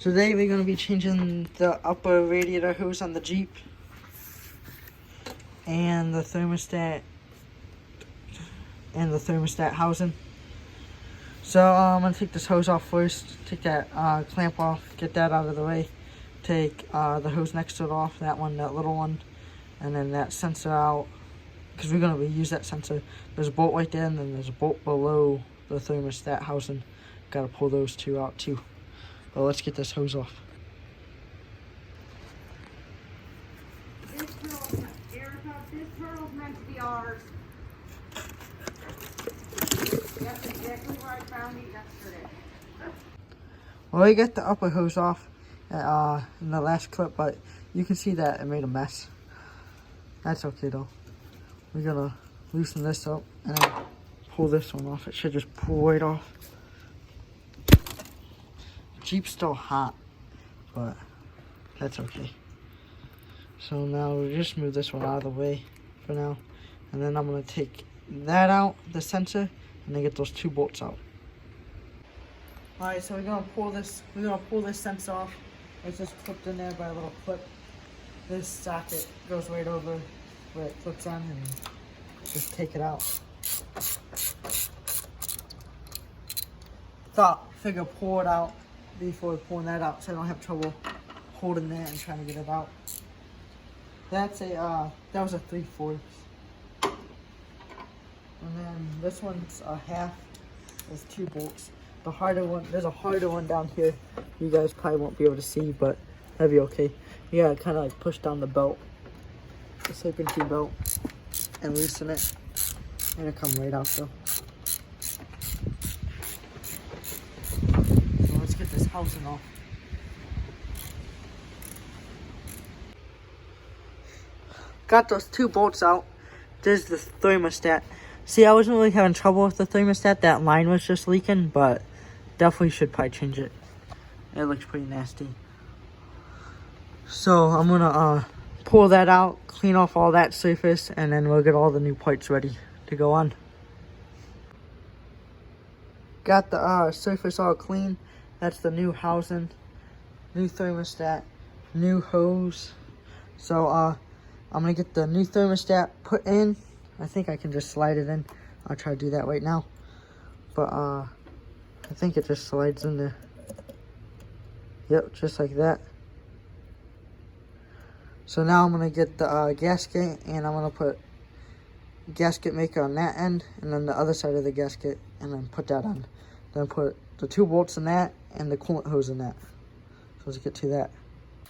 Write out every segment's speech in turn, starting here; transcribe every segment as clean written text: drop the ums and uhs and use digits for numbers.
Today we're going to be changing the upper radiator hose on the Jeep and the thermostat housing. So I'm going to take this hose off first, take that clamp off, get that out of the way, take the hose next to it off, that little one, and then that sensor out, because we're going to reuse that sensor. There's a bolt right there, and then there's a bolt below the thermostat housing. Got to pull those two out too. But let's get this hose off. This turtle's meant to be ours. That's exactly where I found it yesterday. Well, I got the upper hose off in the last clip, but you can see that it made a mess. That's okay though. We're gonna loosen this up and then pull this one off. It should just pull right off. Jeep's still hot, but that's okay. So now we'll just move this one out of the way for now, and then I'm gonna take that out, the sensor, and then get those two bolts out. All right, so we're gonna pull this sensor off. It's just clipped in there by a little clip. This socket goes right over where it clips on, and just take it out. Figure pull it out before pulling that out, so I don't have trouble holding that and trying to get it out. That's that was a 3/4. And then this one's a half. There's 2 bolts. The harder one, there's a harder one down here. You guys probably won't be able to see, but that'd be okay. You gotta kind of like push down the belt, the serpentine belt, and loosen it. It'll come right out though. So let's get this housing off. Got those 2 bolts out. There's the thermostat. See, I wasn't really having trouble with the thermostat. That line was just leaking, but definitely should probably change it. It looks pretty nasty. So I'm gonna pull that out, clean off all that surface, and then we'll get all the new parts ready to go on. Got the surface all clean. That's the new housing, new thermostat, new hose. So I'm gonna get the new thermostat put in. I think I can just slide it in. I'll try to do that right now. But I think it just slides in there. Yep, just like that. So now I'm gonna get the gasket, and I'm gonna put gasket maker on that end, and then the other side of the gasket, and then put that on. Then put the 2 bolts in that, and the coolant hose in that. So let's get to that.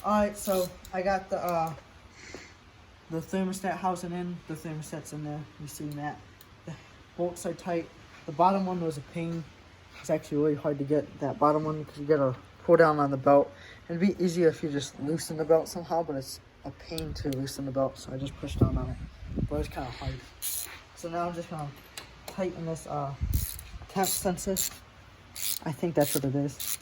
Alright, so I got the thermostat housing in. The thermostat's in there. You see that. The bolts are tight. The bottom one was a pain. It's actually really hard to get that bottom one because you gotta pull down on the belt. It'd be easier if you just loosen the belt somehow, but it's a pain to loosen the belt, so I just pushed down on it. But it's kind of hard. So now I'm just gonna tighten this temp sensor. I think that's what it is.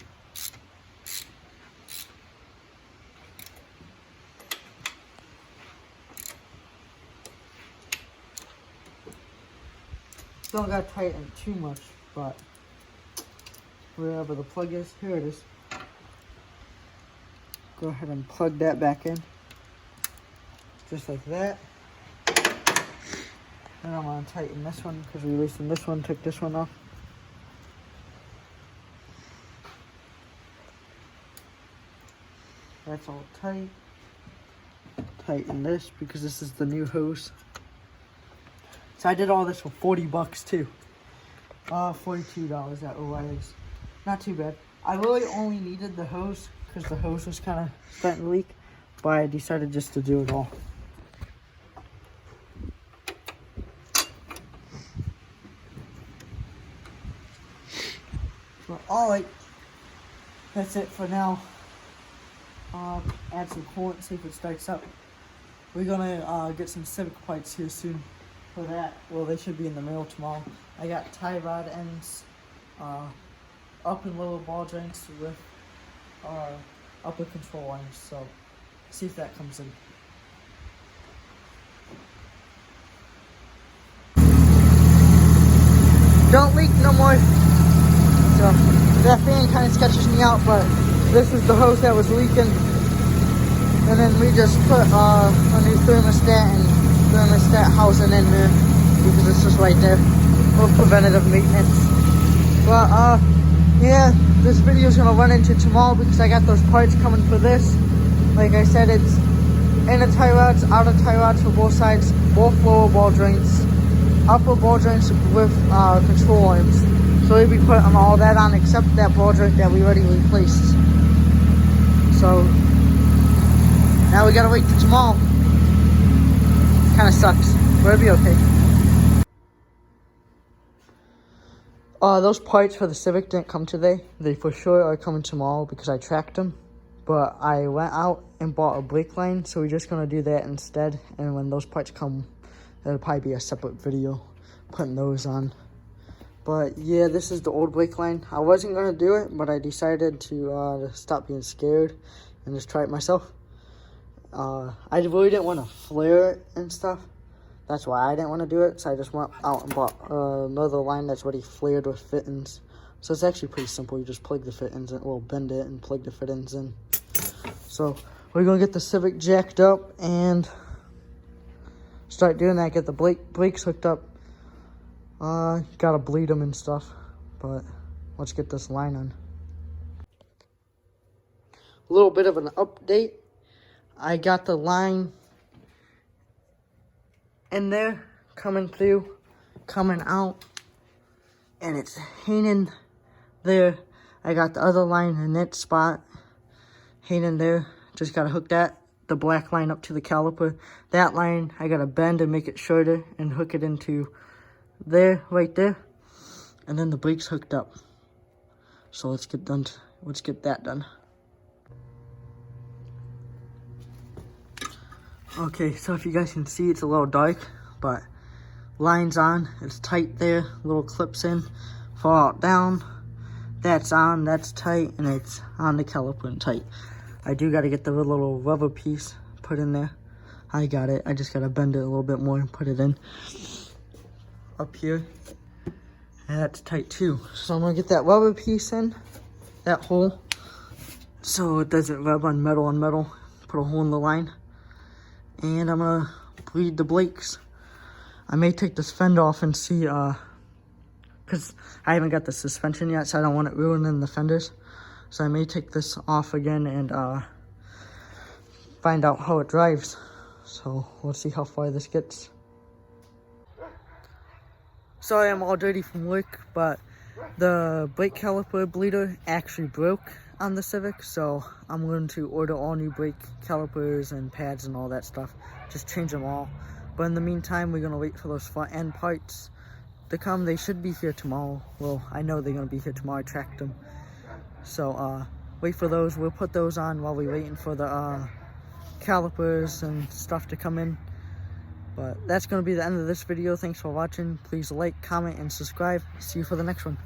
Don't gotta tighten too much, but wherever the plug is, here it is. Go ahead and plug that back in, just like that. And I'm gonna tighten this one because we loosened this one, took this one off. That's all tight. Tighten this because this is the new hose. So I did all this for $40 too. $42 at O'Reilly's. Not too bad. I really only needed the hose because the hose was kind of starting to leak, but I decided just to do it all. But alright, that's it for now. Add some coolant, see if it starts up. We're gonna get some Civic parts here soon for that. Well, they should be in the mail tomorrow. I got tie rod ends, up and lower ball joints with upper control arms. So see if that comes in. Don't leak no more. So that fan kind of sketches me out, but this is the hose that was leaking. And then we just put a new thermostat and thermostat housing in there because it's just right there. For preventative maintenance. But yeah, this video is gonna run into tomorrow because I got those parts coming for this. Like I said, it's inner tie rods, outer tie rods for both sides, both lower ball joints, upper ball joints with control arms. So we'll be putting all that on except that ball joint that we already replaced. So now we gotta wait till tomorrow. Kinda sucks, but it'll be okay. Those parts for the Civic didn't come today. They for sure are coming tomorrow because I tracked them. But I went out and bought a brake line, so we're just gonna do that instead. And when those parts come, it'll probably be a separate video putting those on. But yeah, this is the old brake line. I wasn't gonna do it, but I decided to stop being scared and just try it myself. I really didn't want to flare it and stuff. That's why I didn't want to do it. So I just went out and bought another line that's already flared with fittings. So it's actually pretty simple. You just plug the fittings in, well, bend it and plug the fittings in. So we're gonna get the Civic jacked up and start doing that. Get the brakes hooked up. Gotta bleed them and stuff. But let's get this line on. A little bit of an update. I got the line in there, coming through, coming out, and it's hanging there. I got the other line in that spot, hanging there. Just gotta hook the black line up to the caliper. That line, I gotta bend and make it shorter and hook it into there, right there. And then the brakes hooked up. So let's get that done. Okay, so if you guys can see, it's a little dark, but line's on, it's tight there, little clips in, fall out down, that's on, that's tight, and it's on the caliper and tight. I do gotta get the little rubber piece put in there. I got it, I just gotta bend it a little bit more and put it in up here. And that's tight too. So I'm gonna get that rubber piece in, that hole, so it doesn't rub on metal, put a hole in the line. And I'm gonna bleed the brakes. I may take this fender off and see, cause I haven't got the suspension yet, so I don't want it ruining the fenders. So I may take this off again and find out how it drives. So let's see how far this gets. Sorry, I'm all dirty from work, but the brake caliper bleeder actually broke on the Civic, so I'm going to order all new brake calipers and pads and all that stuff. Just change them all. But in the meantime, we're gonna wait for those front end parts to come. They should be here tomorrow. Well, I know they're gonna be here tomorrow. I tracked them. So wait for those. We'll put those on while we're waiting for the calipers and stuff to come in. But that's gonna be the end of this video. Thanks for watching. Please like, comment, and subscribe. See you for the next one.